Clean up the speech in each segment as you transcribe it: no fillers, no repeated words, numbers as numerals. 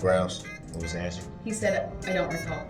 Grounds, what was the answer? He said, I don't recall,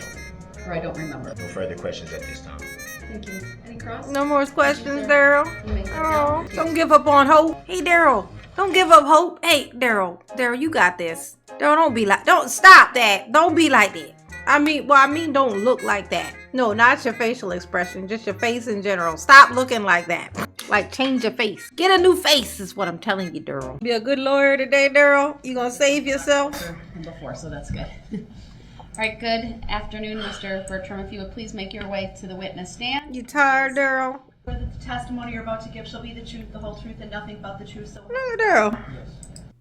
or I don't remember. No further questions at this time. Thank you. Any cross? No more questions, Daryl. You may sit Oh, down. don't give up on hope. Hey, Daryl, don't give up hope. Hey, Daryl, you got this. Daryl, don't stop that. Don't be like that. I mean, don't look like that. No, not your facial expression, just your face in general. Stop looking like that. Like, change your face. Get a new face is what I'm telling you, Daryl. Be a good lawyer today, Daryl. You gonna save yourself? Before, so that's good. All right, good afternoon, Mr. Bertram. If you would please make your way to the witness stand. You tired, Daryl? For the testimony you're about to give shall be the truth, the whole truth, and nothing but the truth. So Look at Daryl.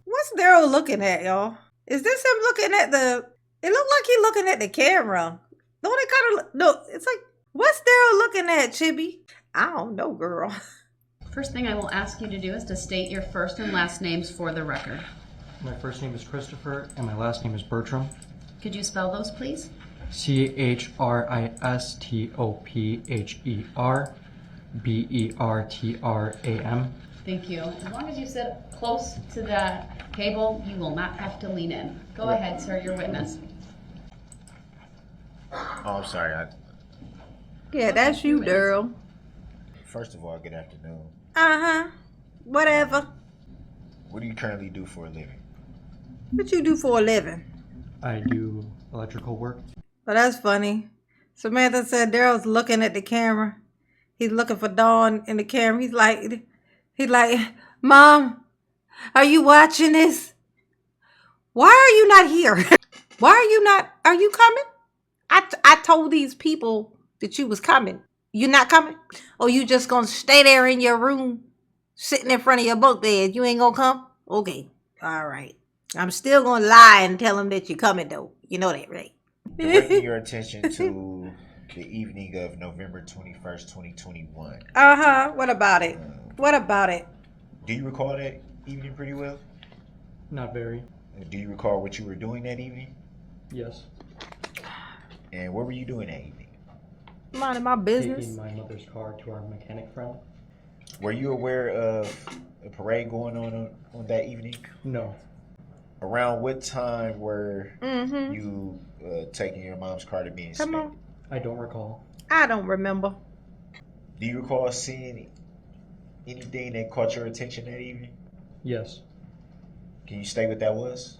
What's Daryl looking at, y'all? Is this him looking at the... It looked like he's looking at the camera. Don't it kind of... No, it's like... What's Daryl looking at, Chibi? I don't know, girl. First thing I will ask you to do is to state your first and last names for the record. My first name is Christopher, and my last name is Bertram. Could you spell those, please? CHRISTOPHERBERTRAM. Thank you. As long as you sit close to the table, you will not have to lean in. Go ahead, sir, your witness. Oh, I'm sorry. Yeah, that's you, Daryl. First of all, good afternoon. Uh-huh. Whatever. What do you currently do for a living? What you do for a living? I do electrical work. Oh, that's funny. Samantha said Daryl's looking at the camera. He's looking for Dawn in the camera. He's like, Mom, are you watching this? Why are you not here? Why are you not? Are you coming? I told these people that you was coming. You not coming? Or you just gonna stay there in your room, sitting in front of your bunk bed? You ain't gonna come? Okay. All right. I'm still gonna lie and tell them that you're coming though. You know that, right? Directing your attention to the evening of November 21st, 2021. Uh-huh. What about it? What about it? Do you recall that evening pretty well? Not very. Do you recall what you were doing that evening? Yes. And what were you doing that evening? Minding my business. Taking my mother's car to our mechanic friend. Were you aware of a parade going on that evening? No. Around what time were Mm-hmm. you taking your mom's car to be Come inspected? on. I don't recall. I don't remember. Do you recall seeing anything that caught your attention that evening? Yes. Can you state what that was?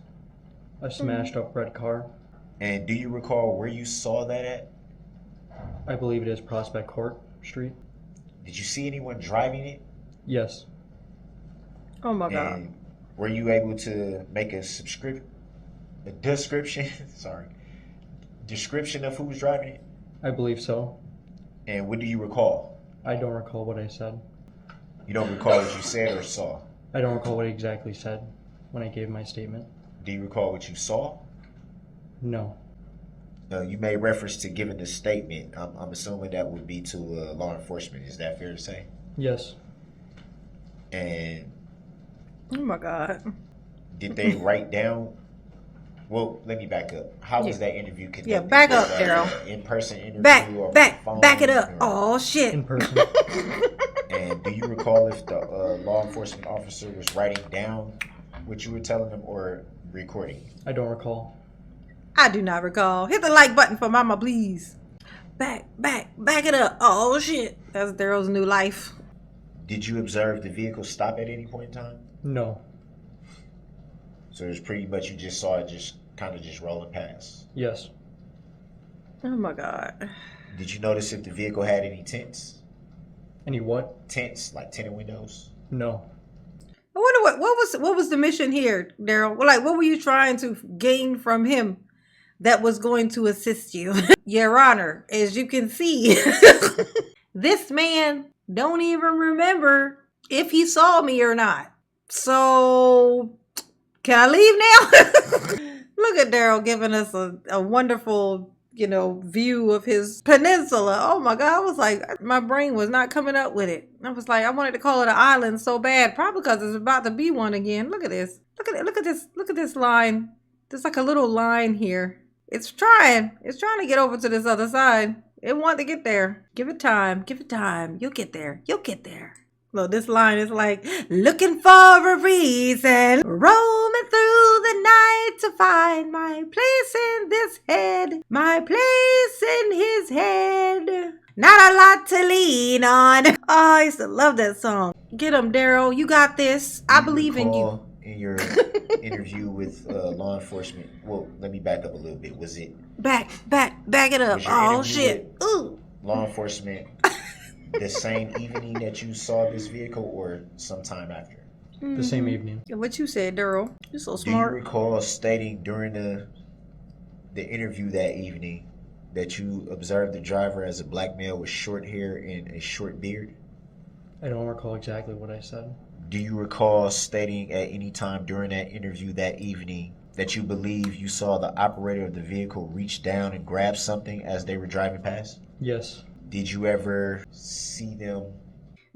A smashed up red car. And do you recall where you saw that at? I believe it is Prospect Court Street. Did you see anyone driving it? Yes. Oh my God. And were you able to make a description of who was driving it? I believe so. And what do you recall? I don't recall what I said. You don't recall what you said or saw? I don't recall what I exactly said when I gave my statement. Do you recall what you saw? No. You made reference to giving the statement. I'm assuming that would be to law enforcement. Is that fair to say? Yes. And Oh my God. did they write down? Well, let me back up. How was that interview conducted? Yeah, back Was up, that Daryl. an in-person interview or Back phone, it up. or- Oh shit. In person. And do you recall if the law enforcement officer was writing down what you were telling them or recording? I don't recall. I do not recall. Hit the like button for Mama, please. Back it up. Oh shit. That's Daryl's new life. Did you observe the vehicle stop at any point in time? No. So it's pretty much you just saw it just kind of just rolling past. Yes. Oh my God. Did you notice if the vehicle had any tents? Any what? Tents, like tinted windows? No. I wonder what was the mission here, Daryl? Well, like, what were you trying to gain from him that was going to assist you? Your Honor, as you can see, this man don't even remember if he saw me or not. So, can I leave now? Look at Daryl giving us a wonderful, view of his peninsula. Oh my God. I was like, my brain was not coming up with it. I was like, I wanted to call it an island so bad, probably because it's about to be one again. Look at this. Look at it. Look at this line. There's like a little line here. It's trying to get over to this other side. It wants to get there. Give it time. You'll get there. Look, this line is like, looking for a reason, roaming through the night to find my place in this head, my place in his head. Not a lot to lean on. Oh, I used to love that song. Get him, Daryl. You got this. I believe in you. In your interview with law enforcement, well, let me back up a little bit. Was it Back it up. Was your Oh, interview shit. with Ooh. law enforcement the same evening that you saw this vehicle, or sometime after? The same evening. What you said, Daryl? You're so Do you smart. recall stating during the interview that evening that you observed the driver as a black male with short hair and a short beard? I don't recall exactly what I said. Do you recall stating at any time during that interview that evening that you believe you saw the operator of the vehicle reach down and grab something as they were driving past? Yes. Did you ever see them?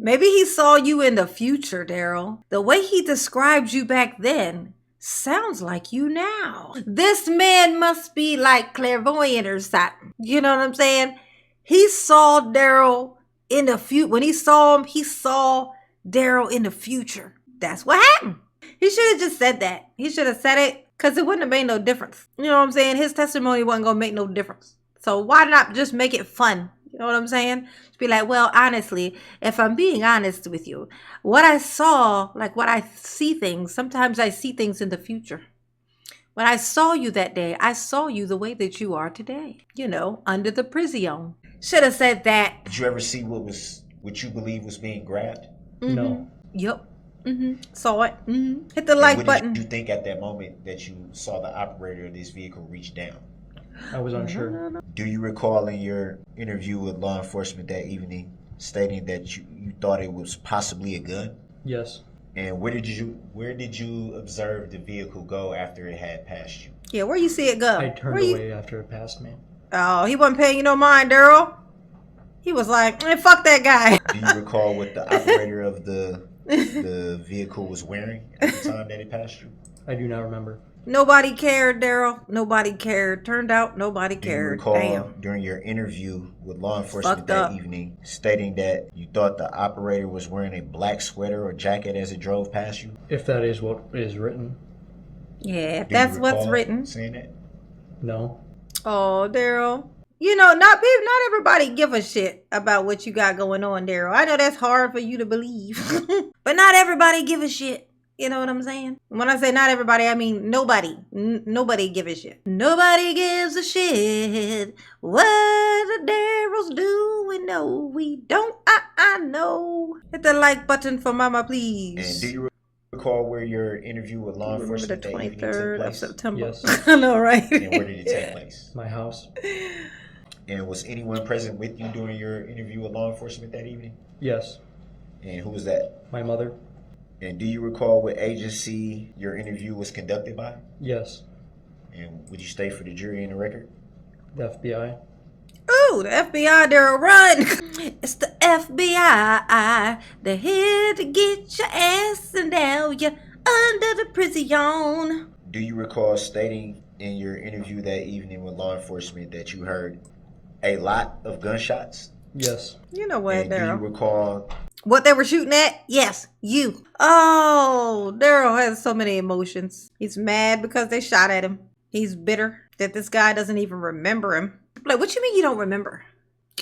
Maybe he saw you in the future, Daryl. The way he described you back then sounds like you now. This man must be like clairvoyant or something. You know what I'm saying? He saw Daryl in the future. When he saw him, he saw Daryl in the future. That's what happened. He should have just said that. He should have said it because it wouldn't have made no difference. You know what I'm saying? His testimony wasn't going to make no difference. So why not just make it fun? You know what I'm saying? Just be like, well, honestly, if I'm being honest with you, what I saw, like what I see things, sometimes I see things in the future. When I saw you that day, I saw you the way that you are today. You know, under the prison. Should have said that. Did you ever see what you believe was being grabbed? No. Yep. Saw it. Hit the like What button. did you think at that moment that you saw the operator of this vehicle reach down? I was unsure. Do you recall in your interview with law enforcement that evening stating that you thought it was possibly a gun? Yes. And where did you observe the vehicle go after it had passed you? Yeah, where you see it go? I turned away after it passed me. Oh, he wasn't paying you no mind, Daryl. He was like, hey, fuck that guy. Do you recall what the operator of the vehicle was wearing at the time that it passed you? I do not remember. Nobody cared, Daryl. Nobody cared. Turned out nobody Do you cared. recall Damn. during your interview with law enforcement Fucked that up. evening stating that you thought the operator was wearing a black sweater or jacket as it drove past you? If that is what is written. Yeah, Do you that's what's recall written. saying that? No. Oh, Daryl. You know, not everybody give a shit about what you got going on, Daryl. I know that's hard for you to believe. But not everybody give a shit. You know what I'm saying? When I say not everybody, I mean nobody. Nobody give a shit. Nobody gives a shit what the Darrells do. No, we don't. I know. Hit the like button for mama, please. And do you recall where your interview with law Remember the enforcement that evening took 23rd of place? September. Yes. I know, right? And where did it take place? My house. And was anyone present with you during your interview with law enforcement that evening? Yes. And who was that? My mother. And do you recall what agency your interview was conducted by? Yes. And would you stay for the jury and the record? The FBI. Ooh, the FBI, Daryl, run! It's the FBI. They're here to get your ass, and now you're under the prison. Do you recall stating in your interview that evening with law enforcement that you heard a lot of gunshots? Yes. You know what, And do you Daryl? recall What they were shooting at? Yes, you. Oh, Daryl has so many emotions. He's mad because they shot at him. He's bitter that this guy doesn't even remember him. Like, what you mean you don't remember?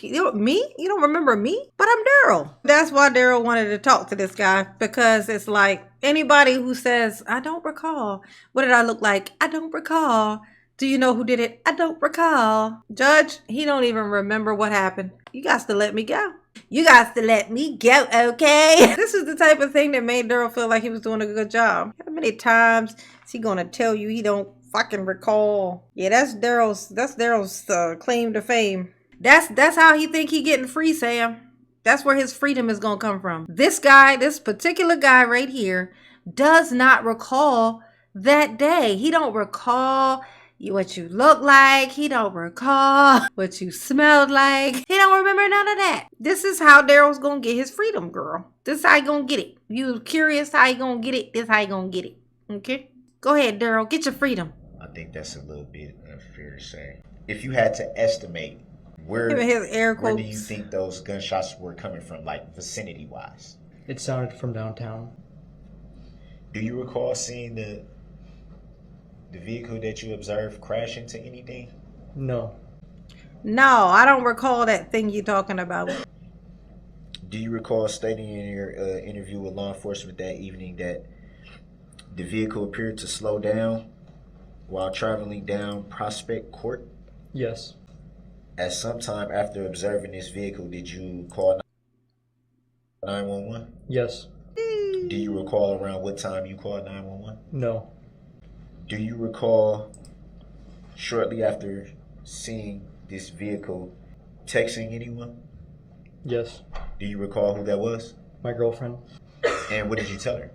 Me? You don't remember me? But I'm Daryl. That's why Daryl wanted to talk to this guy, because it's like anybody who says, I don't recall. What did I look like? I don't recall. Do you know who did it? I don't recall. Judge, he don't even remember what happened. You got to let me go. You got to let me go, okay? This is the type of thing that made Daryl feel like he was doing a good job. How many times is he gonna tell you he don't fucking recall? Yeah, that's Daryl's claim to fame. That's how he think he getting free, Sam. That's where his freedom is gonna come from. This guy, this particular guy right here, does not recall that day. He don't recall what you look like. He don't recall what you smelled like. He don't remember none of that. This is how Daryl's gonna get his freedom, girl. This is how he gonna get it. You curious how he gonna get it? This how he gonna get it. Okay? Go ahead, Daryl. Get your freedom. I think that's a little bit unfair to say. If you had to estimate where Give me his air do you quotes. think those gunshots were coming from, like vicinity wise? It sounded from downtown. Do you recall seeing the vehicle that you observed crash into anything? No. No, I don't recall that thing you're talking about. Do you recall stating in your interview with law enforcement that evening that the vehicle appeared to slow down while traveling down Prospect Court? Yes. At some time after observing this vehicle, did you call 911? Yes. Do you recall around what time you called 911? No. Do you recall shortly after seeing this vehicle texting anyone? Yes. Do you recall who that was? My girlfriend. And what did you tell her?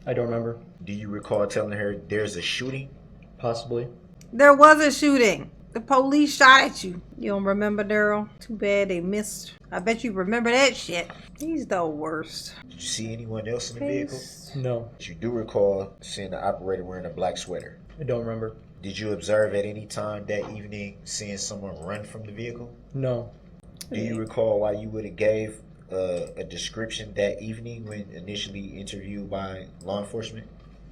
I don't remember. Do you recall telling her there's a shooting? Possibly. There was a shooting. The police shot at you. You don't remember, Daryl? Too bad they missed. I bet you remember that shit. He's the worst. Did you see anyone else in the vehicle? No. But you do recall seeing the operator wearing a black sweater. I don't remember. Did you observe at any time that evening seeing someone run from the vehicle? No. Do you recall why you would have gave a description that evening when initially interviewed by law enforcement?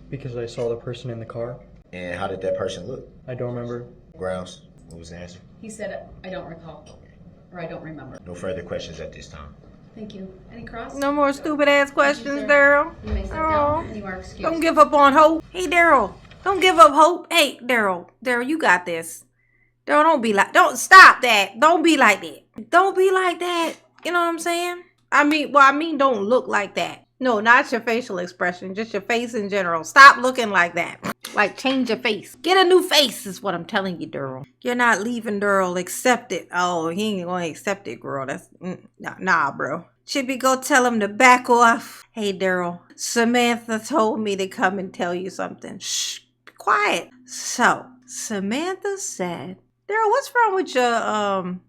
Because I saw the person in the car. And how did that person look? I don't remember. Grounds, what was the answer? He said, I don't recall, or I don't remember. No further questions at this time. Thank you. Any cross? No more stupid ass questions, sir. Daryl. You may sit Aw. down and you are excused. Don't give up on hope. Hey, Daryl. Don't give up hope. Hey, Daryl. Daryl, you got this. Daryl, don't stop that. Don't be like that. Don't be like that. You know what I'm saying? I mean, don't look like that. No, not your facial expression, just your face in general. Stop looking like that. Like, change your face. Get a new face is what I'm telling you, Daryl. You're not leaving, Daryl. Accept it. Oh, he ain't gonna accept it, girl. That's, nah, bro. Chippy, go tell him to back off. Hey, Daryl. Samantha told me to come and tell you something. Shh, be quiet. So, Samantha said, Daryl, what's wrong with your,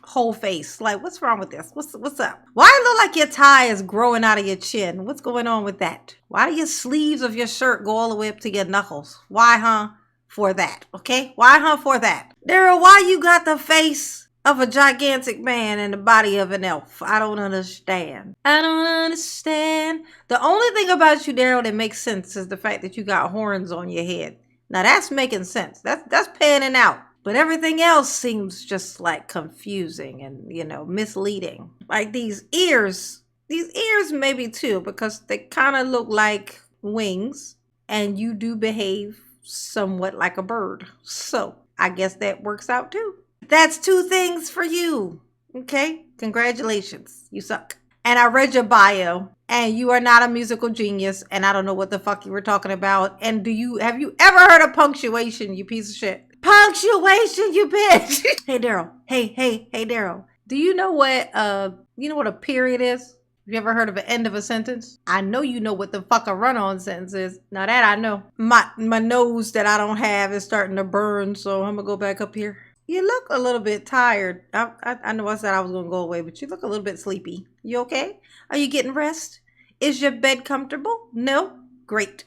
whole face? Like, what's wrong with this? What's up? Why it look like your tie is growing out of your chin? What's going on with that? Why do your sleeves of your shirt go all the way up to your knuckles? Why, huh? For that, okay? Why, huh? For that. Daryl, why you got the face of a gigantic man and the body of an elf? I don't understand. I don't understand. The only thing about you, Daryl, that makes sense is the fact that you got horns on your head. Now that's making sense. That's panning out. But everything else seems just like confusing and, misleading. Like these ears maybe too, because they kind of look like wings and you do behave somewhat like a bird. So I guess that works out too. That's 2 things for you. Okay? Congratulations. You suck. And I read your bio and you are not a musical genius and I don't know what the fuck you were talking about. And have you ever heard of punctuation, you piece of shit? Punctuation, you bitch. Hey, Daryl. Hey, Daryl. Do you know what a period is? Have you ever heard of an end of a sentence? I know you know what the fuck a run-on sentence is. Now that I know. My nose that I don't have is starting to burn, so I'm gonna go back up here. You look a little bit tired. I know I said I was gonna go away, but you look a little bit sleepy. You okay? Are you getting rest? Is your bed comfortable? No? Great.